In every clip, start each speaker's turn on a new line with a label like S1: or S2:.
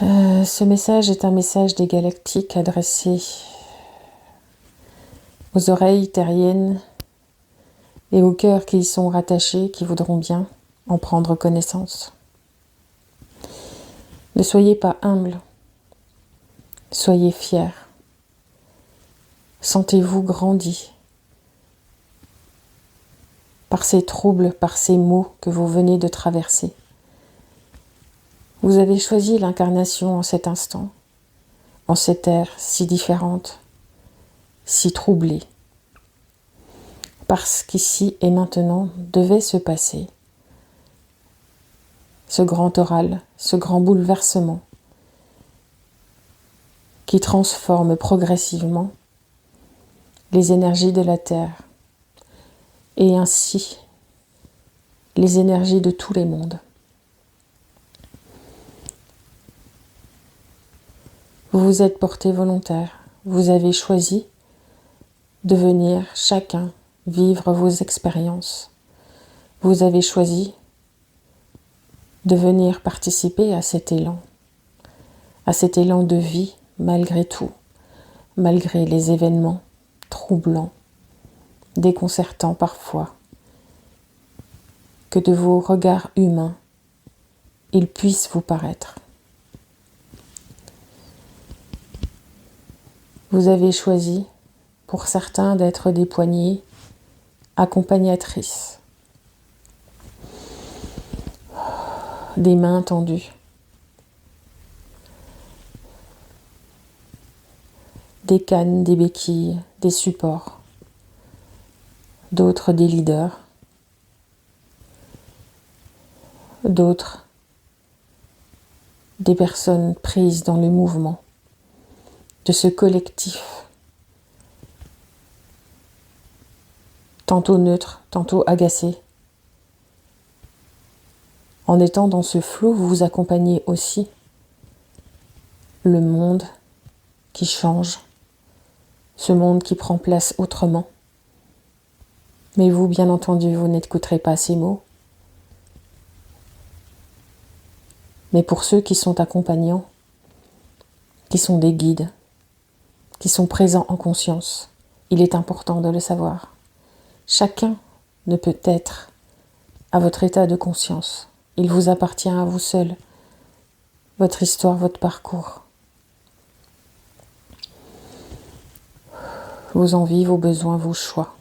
S1: Ce message est un message des galactiques adressé aux oreilles terriennes et aux cœurs qui y sont rattachés, qui voudront bien en prendre connaissance. Ne soyez pas humbles, soyez fiers. Sentez-vous grandi par ces troubles, par ces maux que vous venez de traverser. Vous avez choisi l'incarnation en cet instant, en cette ère si différente, si troublée. Parce qu'ici et maintenant devait se passer ce grand oral, ce grand bouleversement qui transforme progressivement les énergies de la Terre et ainsi les énergies de tous les mondes. Vous vous êtes porté volontaire, vous avez choisi de venir chacun vivre vos expériences. Vous avez choisi de venir participer à cet élan de vie malgré tout, malgré les événements troublants, déconcertants parfois, que de vos regards humains, ils puissent vous paraître. Vous avez choisi, pour certains, d'être des poignées accompagnatrices, des mains tendues, des cannes, des béquilles, des supports, d'autres des leaders, d'autres des personnes prises dans le mouvement de ce collectif, tantôt neutre, tantôt agacé. En étant dans ce flot, vous accompagnez aussi le monde qui change, ce monde qui prend place autrement. Mais vous, bien entendu, vous n'écouterez pas ces mots. Mais pour ceux qui sont accompagnants, qui sont des guides, qui sont présents en conscience, il est important de le savoir. Chacun ne peut être à votre état de conscience. Il vous appartient à vous seul, votre histoire, votre parcours, vos envies, vos besoins, vos choix.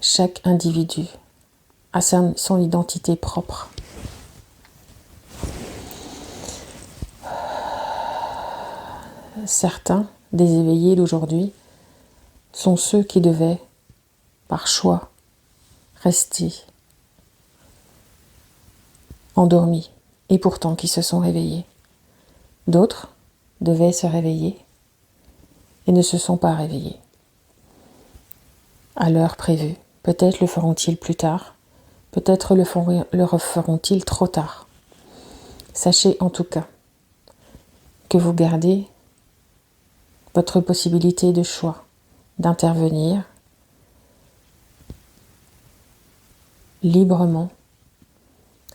S1: Chaque individu a son identité propre. Certains des éveillés d'aujourd'hui sont ceux qui devaient, par choix, rester endormis et pourtant qui se sont réveillés. D'autres devaient se réveiller et ne se sont pas réveillés à l'heure prévue. Peut-être le feront-ils plus tard, peut-être le feront-ils trop tard. Sachez en tout cas que vous gardez votre possibilité de choix, d'intervenir librement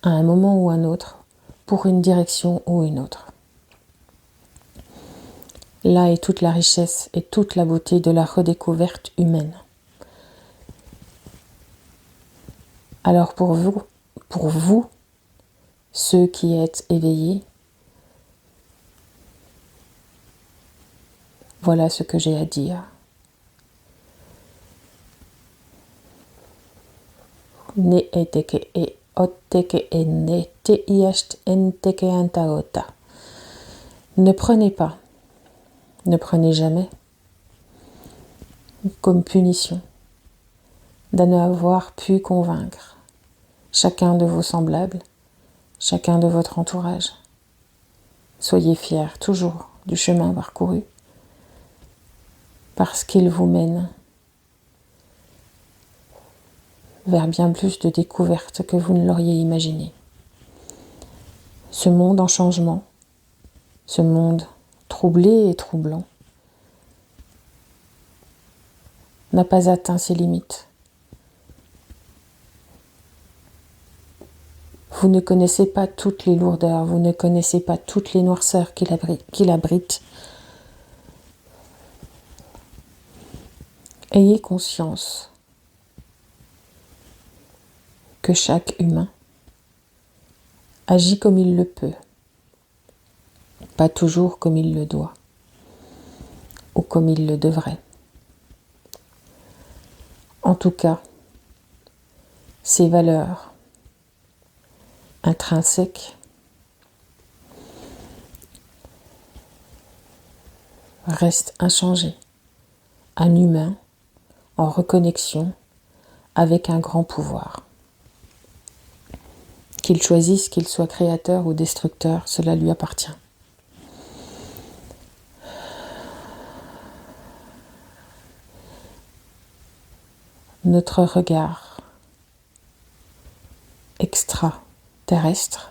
S1: à un moment ou un autre pour une direction ou une autre. Là est toute la richesse et toute la beauté de la redécouverte humaine. Alors pour vous, ceux qui êtes éveillés, voilà ce que j'ai à dire. Ne eteke e otteke enne te iasht enteke antaota. Ne prenez pas, ne prenez jamais comme punition de n'avoir pu convaincre chacun de vos semblables, chacun de votre entourage. Soyez fiers toujours du chemin parcouru parce qu'il vous mène vers bien plus de découvertes que vous ne l'auriez imaginé. Ce monde en changement, ce monde troublé et troublant, n'a pas atteint ses limites. Vous ne connaissez pas toutes les lourdeurs, vous ne connaissez pas toutes les noirceurs qu'il abrite. Ayez conscience que chaque humain agit comme il le peut, pas toujours comme il le doit ou comme il le devrait. En tout cas, ces valeurs intrinsèques restent inchangées. Un humain en reconnexion avec un grand pouvoir. Qu'il choisisse qu'il soit créateur ou destructeur, cela lui appartient. Notre regard extraterrestre,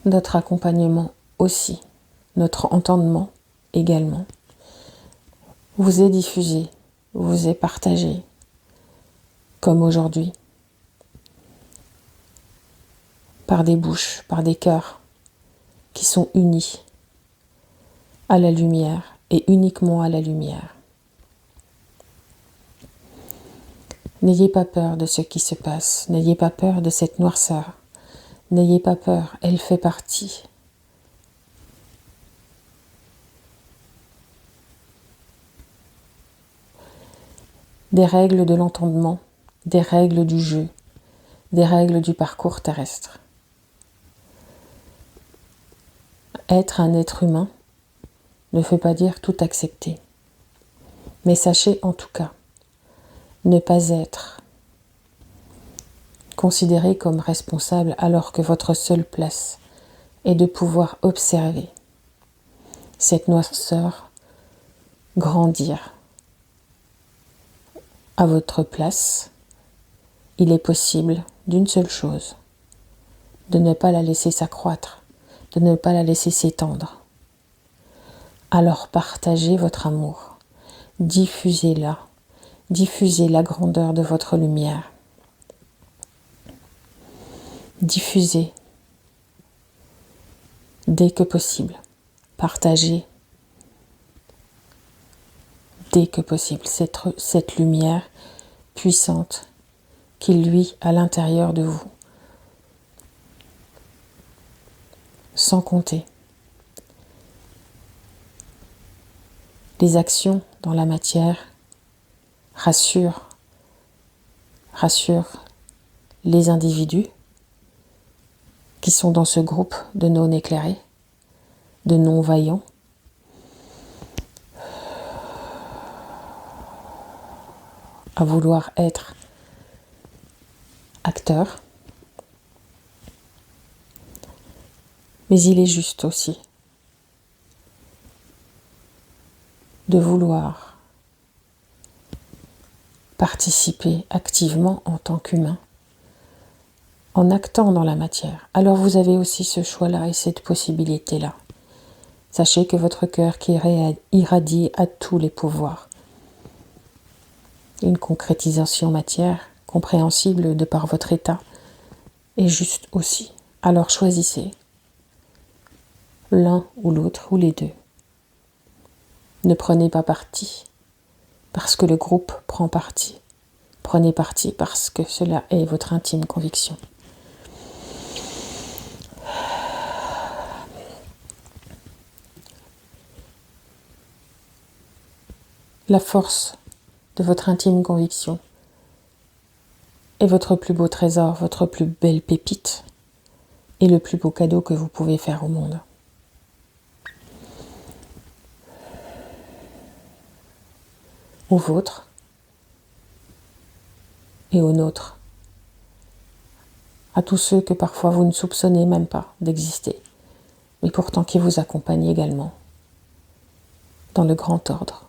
S1: notre accompagnement aussi, notre entendement également, vous est diffusé, vous est partagé, comme aujourd'hui, par des bouches, par des cœurs qui sont unis à la lumière et uniquement à la lumière. N'ayez pas peur de ce qui se passe, n'ayez pas peur de cette noirceur, n'ayez pas peur, elle fait partie. Des règles de l'entendement, des règles du jeu, des règles du parcours terrestre. Être un être humain ne veut pas dire tout accepter. Mais sachez en tout cas, ne pas être considéré comme responsable alors que votre seule place est de pouvoir observer cette noirceur grandir. À votre place, il est possible d'une seule chose, de ne pas la laisser s'accroître, de ne pas la laisser s'étendre. Alors partagez votre amour, diffusez-la, diffusez la grandeur de votre lumière. Diffusez dès que possible, partagez dès que possible cette lumière puissante qui luit à l'intérieur de vous, sans compter les actions dans la matière rassurent les individus qui sont dans ce groupe de non-éclairés, de non-vaillants, à vouloir être acteurs. Mais il est juste aussi de vouloir participer activement en tant qu'humain, en actant dans la matière. Alors vous avez aussi ce choix-là et cette possibilité-là. Sachez que votre cœur qui irradie à tous les pouvoirs. Une concrétisation matière, compréhensible de par votre état, est juste aussi. Alors choisissez l'un ou l'autre ou les deux. Ne prenez pas parti parce que le groupe prend parti. Prenez parti parce que cela est votre intime conviction. La force de votre intime conviction est votre plus beau trésor, votre plus belle pépite et le plus beau cadeau que vous pouvez faire au monde. Au vôtre et au nôtre, à tous ceux que parfois vous ne soupçonnez même pas d'exister, mais pourtant qui vous accompagnent également dans le grand ordre.